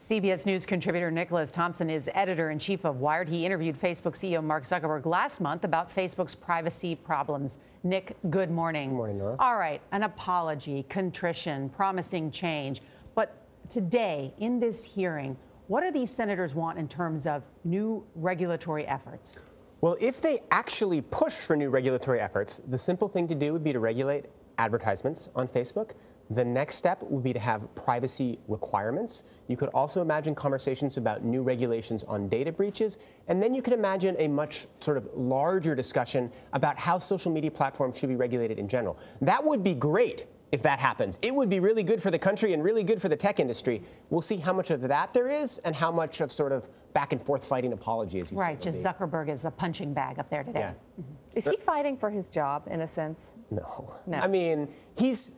CBS News contributor Nicholas Thompson is editor-in-chief of Wired. He interviewed Facebook CEO Mark Zuckerberg last month about Facebook's privacy problems. Nick, good morning. Good morning, Norah. All right, an apology, contrition, promising change. But today, in this hearing, what do these senators want in terms of new regulatory efforts? Well, if they actually push for new regulatory efforts, the simple thing to do would be to regulate advertisements on Facebook. The next step would be to have privacy requirements. You could also imagine conversations about new regulations on data breaches. And then you could imagine a much sort of larger discussion about how social media platforms should be regulated in general. That would be great if that happens. It would be really good for the country and really good for the tech industry. We'll see how much of that there is and how much of sort of back and forth fighting apology, as you right, just Zuckerberg is a punching bag up there today. Yeah. Is he fighting for his job, in a sense? No. No. I mean, he's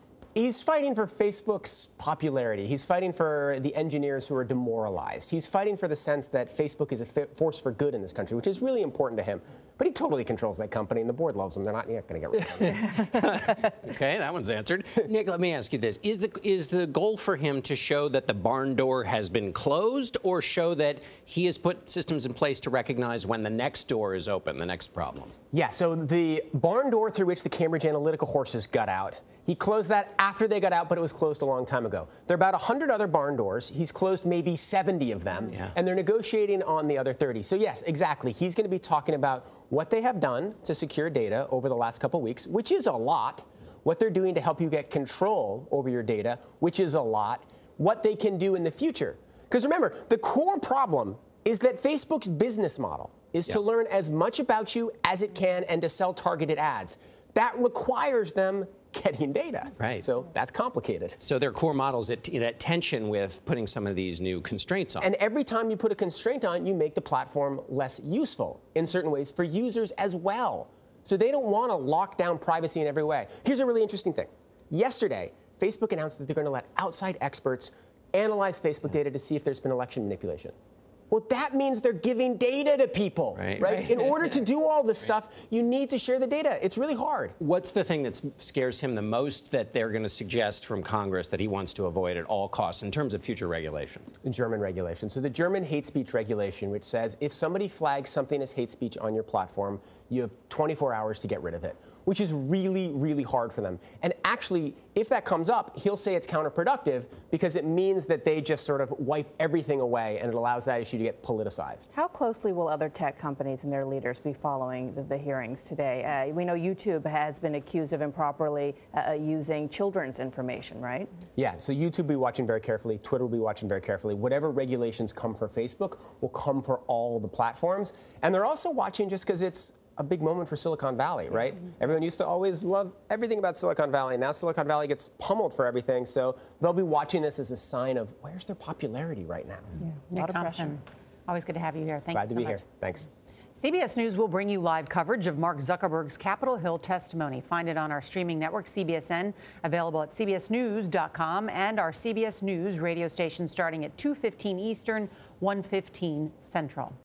fighting for Facebook's popularity. He's fighting for the engineers who are demoralized. He's fighting for the sense that Facebook is a force for good in this country, which is really important to him. But he totally controls that company, and the board loves him. They're not going to get rid of him. Okay, that one's answered. Nick, let me ask you this. Is the goal for him to show that the barn door has been closed, or show that he has put systems in place to recognize when the next door is open, the next problem? Yeah, so the barn door through which the Cambridge Analytica horses got out, he closed that after they got out, but it was closed a long time ago. There are about 100 other barn doors. He's closed maybe 70 of them, and they're negotiating on the other 30. So yes, exactly. He's going to be talking about what they have done to secure data over the last couple of weeks, which is a lot, what they're doing to help you get control over your data, which is a lot, what they can do in the future. Because remember, the core problem is that Facebook's business model is to learn as much about you as it can and to sell targeted ads. That requires them getting data. Right. So that's complicated. So their core model's at tension with putting some of these new constraints on. And every time you put a constraint on, you make the platform less useful in certain ways for users as well. So they don't want to lock down privacy in every way. Here's a really interesting thing. Yesterday, Facebook announced that they're going to let outside experts analyze Facebook data to see if there's been election manipulation. Well, that means they're giving data to people, right? In order to do all this stuff, you need to share the data. It's really hard. What's the thing that scares him the most that they're going to suggest from Congress that he wants to avoid at all costs in terms of future regulations? German regulation. So the German hate speech regulation, which says if somebody flags something as hate speech on your platform, you have 24 hours to get rid of it, which is really, really hard for them. And actually, if that comes up, he'll say it's counterproductive because it means that they just sort of wipe everything away and it allows that issue to get politicized. How closely will other tech companies and their leaders be following the hearings today? We know YouTube has been accused of improperly using children's information, right? Yeah, so YouTube will be watching very carefully. Twitter will be watching very carefully. Whatever regulations come for Facebook will come for all the platforms. And they're also watching just because it's a big moment for Silicon Valley, right? Everyone used to always love everything about Silicon Valley. Now Silicon Valley gets pummeled for everything. So they'll be watching this as a sign of where's their popularity right now. Yeah, Nick Thompson, always good to have you here. Thank you so much. Glad to be here. Thanks. CBS News will bring you live coverage of Mark Zuckerberg's Capitol Hill testimony. Find it on our streaming network, CBSN, available at cbsnews.com and our CBS News radio station starting at 2:15 Eastern, 1:15 Central.